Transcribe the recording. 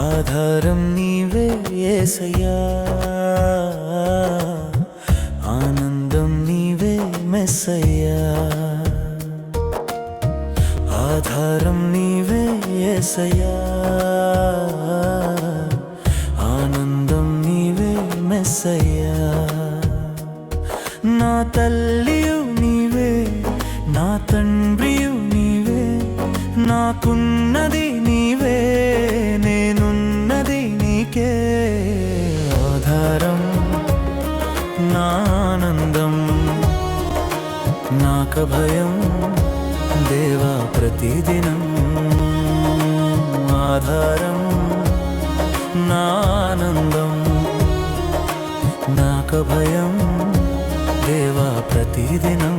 ఆధారం నీవే యేసయ్యా, ఆనందం నీవే మెస్సయ్యా. ఆధారం నీవే యేసయ్యా, ఆనందం నీవే మెస్సయ్యా. నా తల్లియు నీవే, నా తండ్రియు నీవే, నాకున్నది నీవే, నేనున్నది నీకే. ఆధారం నా ఆనందం, నాక భయం దేవా ప్రతిదినం. ఆధారం నా ఆనందం, నాక భయం దేవా ప్రతిదినం.